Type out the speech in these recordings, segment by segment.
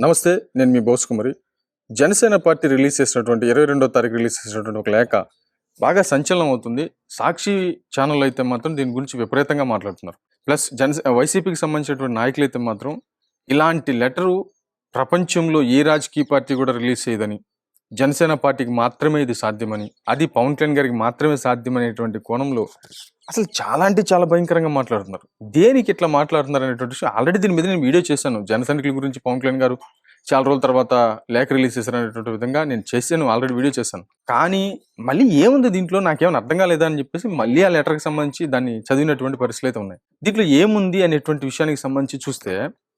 నమస్తే, నేను మీ బోస్ కుమారి. Janasena party release చేసినటువంటి 22వ తారీఖు రిలీజ్ చేసినటువంటి ఒక లేఖ బాగా సంచలనం అవుతుంది. సాక్షి ఛానల్ అయితే మాత్రం దీని గురించి విపరీతంగా మాట్లాడుతున్నారు. ప్లస్ వైసీపీకి సంబంధించినటువంటి నాయకులు అయితే మాత్రం ఇలాంటి లెటరు ప్రపంచంలో ఏ రాజకీయ పార్టీ కూడా రిలీజ్ చేయదని, జనసేన పార్టీకి మాత్రమే ఇది సాధ్యమని, అది పవన్ కళ్యాణ్ గారికి మాత్రమే సాధ్యమనేటువంటి కోణంలో అసలు చాలా అంటే చాలా భయంకరంగా మాట్లాడుతున్నారు. దేనికి ఇట్లా మాట్లాడుతున్నారు అనేటువంటి విషయం ఆల్రెడీ దీని మీద నేను వీడియో చేశాను. జనసైనికుల గురించి పవన్ కళ్యాణ్ గారు చాలా రోజుల తర్వాత లేఖ రిలీజ్ చేశారనేటువంటి విధంగా నేను చేశాను, ఆల్రెడీ వీడియో చేశాను. కానీ మళ్ళీ ఏముంది దీంట్లో నాకేమైనా అర్థం కాలేదా అని చెప్పేసి మళ్ళీ ఆ లెటర్కి సంబంధించి దాన్ని చదివినటువంటి పరిస్థితులు అయితే ఉన్నాయి. దీంట్లో ఏముంది అనేటువంటి విషయానికి సంబంధించి చూస్తే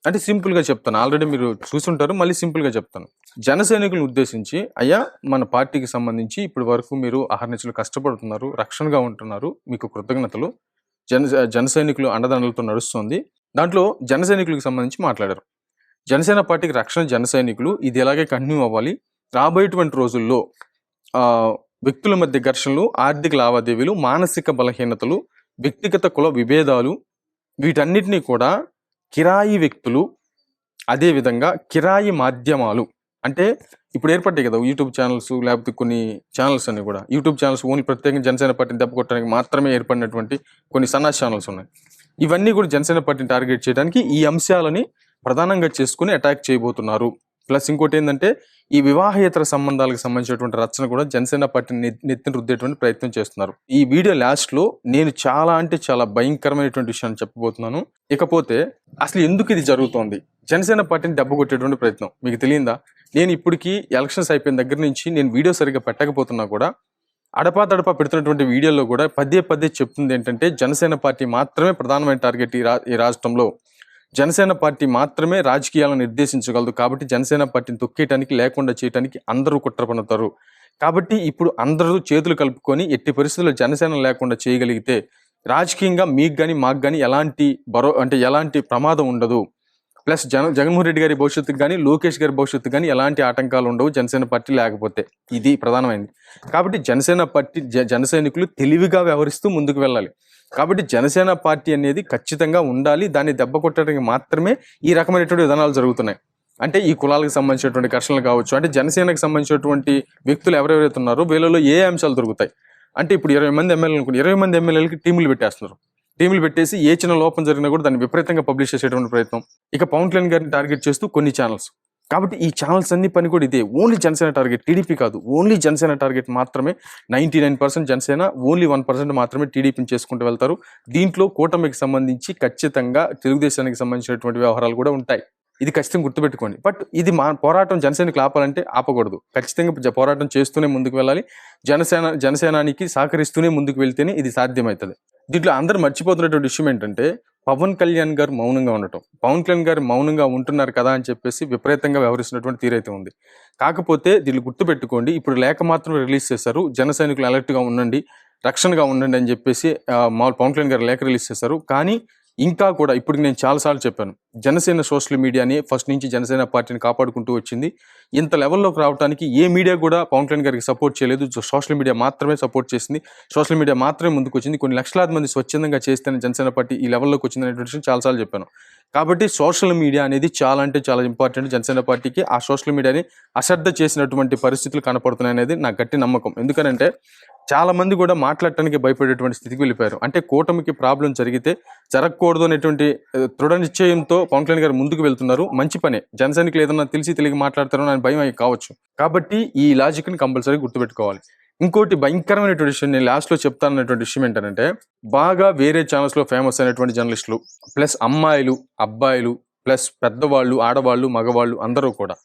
అంటే సింపుల్గా చెప్తాను, ఆల్రెడీ మీరు చూసుంటారు, మళ్ళీ సింపుల్గా చెప్తాను. జన సైనికులను ఉద్దేశించి, అయ్యా మన పార్టీకి సంబంధించి ఇప్పటి వరకు మీరు అహర్నిశలు కష్టపడుతున్నారు, రక్షణగా ఉంటున్నారు, మీకు కృతజ్ఞతలు. జన సైనికులు అండదండలతో నడుస్తుంది. దాంట్లో జన సైనికులకు సంబంధించి మాట్లాడారు. జనసేన పార్టీకి రక్షణ జన సైనికులు, ఇది ఎలాగే కంటిన్యూ అవ్వాలి. రాబోయేటువంటి రోజుల్లో వ్యక్తుల మధ్య ఘర్షణలు, ఆర్థిక లావాదేవీలు, మానసిక బలహీనతలు, వ్యక్తిగత కుల విభేదాలు, వీటన్నిటినీ కూడా కిరాయి వ్యక్తులు, అదేవిధంగా కిరాయి మాధ్యమాలు, అంటే ఇప్పుడు ఏర్పడ్డాయి కదా యూట్యూబ్ ఛానల్స్, లేకపోతే కొన్ని ఛానల్స్ అన్ని కూడా యూట్యూబ్ ఛానల్స్ ఓన్లీ ప్రత్యేకంగా జనసేన పార్టీని దెబ్బ కొట్టడానికి మాత్రమే ఏర్పడినటువంటి కొన్ని సన్నాసి ఛానల్స్ ఉన్నాయి. ఇవన్నీ కూడా జనసేన పార్టీని టార్గెట్ చేయడానికి ఈ అంశాలని ప్రధానంగా చేసుకుని అటాక్ చేయబోతున్నారు. ప్లస్ ఇంకోటి ఏంటంటే ఈ వివాహేతర సంబంధాలకు సంబంధించినటువంటి రచన కూడా జనసేన పార్టీని నెత్తిన రుద్దేటువంటి ప్రయత్నం చేస్తున్నారు. ఈ వీడియో లాస్ట్ లో నేను చాలా అంటే చాలా భయంకరమైనటువంటి విషయాన్ని చెప్పబోతున్నాను. ఇకపోతే అసలు ఎందుకు ఇది జరుగుతోంది, జనసేన పార్టీని దెబ్బ కొట్టేటువంటి ప్రయత్నం మీకు తెలియదా? నేను ఇప్పటికీ ఎలక్షన్స్ అయిపోయిన దగ్గర నుంచి నేను వీడియో సరిగ్గా పెట్టకపోతున్నా కూడా అడపా పెడుతున్నటువంటి వీడియోలో కూడా పదే చెప్తుంది ఏంటంటే జనసేన పార్టీ మాత్రమే ప్రధానమైన టార్గెట్ ఈ రాష్ట్రంలో. జనసేన పార్టీ మాత్రమే రాజకీయాలను నిర్దేశించగలదు. కాబట్టి జనసేన పార్టీని తొక్కేయటానికి, లేకుండా చేయడానికి అందరూ కుట్ర పన్నుతారు. కాబట్టి ఇప్పుడు అందరూ చేతులు కలుపుకొని ఎట్టి పరిస్థితుల్లో జనసేన లేకుండా చేయగలిగితే రాజకీయంగా మీకు కానీ మాకు కానీ ఎలాంటి ప్రమాదం ఉండదు. ప్లస్ జగన్మోహన్ రెడ్డి గారి భవిష్యత్తుకు కానీ, లోకేష్ గారి భవిష్యత్తుకు కానీ ఎలాంటి ఆటంకాలు ఉండవు జనసేన పార్టీ లేకపోతే. ఇది ప్రధానమైంది. కాబట్టి జనసేన పార్టీ జన సైనికులు తెలివిగా వ్యవహరిస్తూ ముందుకు వెళ్ళాలి. కాబట్టి జనసేన పార్టీ అనేది ఖచ్చితంగా ఉండాలి. దాన్ని దెబ్బ కొట్టడానికి మాత్రమే ఈ రకమైనటువంటి విధానాలు జరుగుతున్నాయి. అంటే ఈ కులాలకు సంబంధించినటువంటి ఘర్షణలు కావచ్చు, అంటే జనసేనకు సంబంధించినటువంటి వ్యక్తులు ఎవరెవరైతే ఉన్నారో వీళ్ళలో ఏ అంశాలు దొరుకుతాయి అంటే ఇప్పుడు 20 మంది ఎమ్మెల్యేలు అనుకుంటే 20 మంది ఎమ్మెల్యేలకి టీములు పెట్టేస్తున్నారు. టీములు పెట్టేసి ఏ చిన్న లోపం జరిగినా కూడా దాన్ని విపరీతంగా పబ్లిష్ చేసేటువంటి ప్రయత్నం. ఇక పవన్ కళ్యాణ్ గారిని టార్గెట్ చేస్తూ కొన్ని ఛానల్స్. కాబట్టి ఈ ఛానల్స్ అన్ని పని కూడా ఇదే. ఓన్లీ జనసేన టార్గెట్, టీడీపీ కాదు, ఓన్లీ జనసేన టార్గెట్ మాత్రమే. 99% జనసేన, ఓన్లీ 1% మాత్రమే టీడీపీని చేసుకుంటూ వెళ్తారు. దీంట్లో కూటమికి సంబంధించి ఖచ్చితంగా తెలుగుదేశానికి సంబంధించినటువంటి వ్యవహారాలు కూడా ఉంటాయి. ఇది ఖచ్చితంగా గుర్తుపెట్టుకోండి. బట్ ఇది మా పోరాటం జనసేనకు ఆపాలంటే ఆపకూడదు. ఖచ్చితంగా పోరాటం చేస్తూనే ముందుకు వెళ్ళాలి. జనసేనానికి సహకరిస్తూనే ముందుకు వెళ్తేనే ఇది సాధ్యమవుతుంది. దీంట్లో అందరూ మర్చిపోతున్నటువంటి విషయం ఏంటంటే పవన్ కళ్యాణ్ గారు మౌనంగా ఉండటం. పవన్ కళ్యాణ్ గారు మౌనంగా ఉంటున్నారు కదా అని చెప్పేసి విపరీతంగా వ్యవహరిస్తున్నటువంటి తీరైతే ఉంది. కాకపోతే దీన్ని గుర్తుపెట్టుకోండి, ఇప్పుడు లేఖ మాత్రం రిలీజ్ చేశారు. జన సైనికులు అలర్ట్గా ఉండండి, రక్షణగా ఉండండి అని చెప్పేసి పవన్ కళ్యాణ్ గారు లేఖ రిలీజ్ చేశారు. కానీ ఇంకా కూడా ఇప్పుడు నేను చాలాసార్లు చెప్పాను, జనసేన సోషల్ మీడియాని ఫస్ట్ నుంచి జనసేన పార్టీని కాపాడుకుంటూ వచ్చింది. ఇంత లెవెల్లోకి రావడానికి ఏ మీడియా కూడా పవన్ కళ్యాణ్ గారికి సపోర్ట్ చేయలేదు. సోషల్ మీడియా మాత్రమే సపోర్ట్ చేసింది. సోషల్ మీడియా మాత్రమే ముందుకు వచ్చింది. కొన్ని లక్షలాది మంది స్వచ్ఛందంగా చేస్తేనే జనసేన పార్టీ ఈ లెవెల్లోకి వచ్చింది అనేటువంటి విషయం చాలాసార్లు చెప్పాను. కాబట్టి సోషల్ మీడియా అనేది చాలా అంటే చాలా ఇంపార్టెంట్ జనసేన పార్టీకి. ఆ సోషల్ మీడియాని అశ్రద్ధ చేసినటువంటి పరిస్థితులు కనపడుతున్నాయి అనేది నా గట్టి నమ్మకం. ఎందుకనంటే చాలా మంది కూడా మాట్లాడటానికి భయపడేటువంటి స్థితికి వెళ్ళిపోయారు. అంటే కూటమికి ప్రాబ్లం జరిగితే జరగకూడదు అనేటువంటి దృఢ నిశ్చయంతో పవన్ కళ్యాణ్ గారు ముందుకు వెళ్తున్నారు. మంచి పనే. జనసైనికులు ఏదన్నా తెలిసి మాట్లాడతారో అని భయం అయి కావచ్చు. కాబట్టి ఈ లాజిక్ని కంపల్సరీ గుర్తుపెట్టుకోవాలి. ఇంకోటి భయంకరమైనటువంటి విషయం నేను లాస్ట్లో చెప్తానన్నటువంటి విషయం ఏంటంటే బాగా వేరే ఛానల్స్లో ఫేమస్ అయినటువంటి జర్నలిస్టులు, ప్లస్ అమ్మాయిలు, అబ్బాయిలు, ప్లస్ పెద్దవాళ్ళు, ఆడవాళ్ళు, మగవాళ్ళు అందరూ కూడా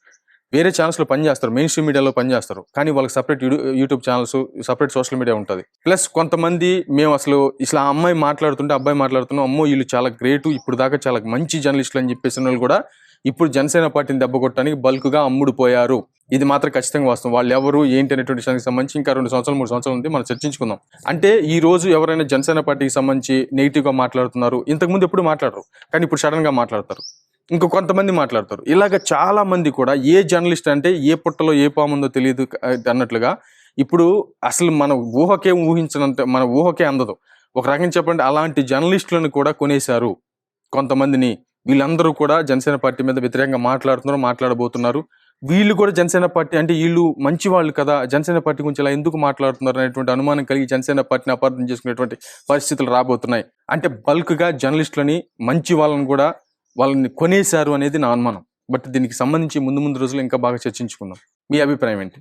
వేరే ఛానల్స్లో పనిచేస్తారు, మెయిన్ స్ట్రీమ్ మీడియాలో పనిచేస్తారు. కానీ వాళ్ళకి separate YouTube channels, separate social media ఉంటుంది. ప్లస్ కొంతమంది మేము అసలు ఇట్లా అమ్మాయి మాట్లాడుతుంటే అబ్బాయి మాట్లాడుతున్నాం, అమ్మో వీళ్ళు చాలా గ్రేటు, ఇప్పుడు దాకా చాలా మంచి జర్నలిస్టులు అని చెప్పేసిన వాళ్ళు కూడా ఇప్పుడు జనసేన పార్టీని దెబ్బ కొట్టడానికి బల్క్గా అమ్ముడుపోయారు. ఇది మాత్రం ఖచ్చితంగా వాస్తవం. వాళ్ళు ఎవరు ఏంటి అనేటువంటి విషయానికి సంబంధించి ఇంకా 2 సంవత్సరాలు 3 సంవత్సరాలు ఉంది, మనం చర్చించుకుందాం. అంటే ఈ రోజు ఎవరైనా జనసేన పార్టీకి సంబంధించి నెగిటివ్గా మాట్లాడుతున్నారు, ఇంతకుముందు ఎప్పుడు మాట్లాడరు, కానీ ఇప్పుడు సడన్గా మాట్లాడతారు. ఇంకో కొంతమంది మాట్లాడతారు. ఇలాగ చాలా మంది కూడా ఏ జర్నలిస్ట్ అంటే ఏ పుట్టలో ఏ పాముందో తెలియదు అన్నట్లుగా ఇప్పుడు అసలు మన ఊహకే అందదు. ఒక రకంగా చెప్పండి, అలాంటి జర్నలిస్టులను కూడా కొనేశారు. కొంతమందిని వీళ్ళందరూ కూడా జనసేన పార్టీ మీద వ్యతిరేకంగా మాట్లాడబోతున్నారు. వీళ్ళు కూడా జనసేన పార్టీ అంటే వీళ్ళు మంచి వాళ్ళు కదా, జనసేన పార్టీ గురించి ఇలా ఎందుకు మాట్లాడుతున్నారు అనేటువంటి అనుమానం కలిగి జనసేన పార్టీని అపార్థం చేసుకునేటువంటి పరిస్థితులు రాబోతున్నాయి. అంటే బల్క్గా జర్నలిస్టులని, మంచి వాళ్ళని కూడా వాళ్ళని కొనేశారు అనేది నా అనుమానం. బట్ దీనికి సంబంధించి ముందు రోజులు ఇంకా బాగా చర్చించుకుందాం. మీ అభిప్రాయం ఏంటి?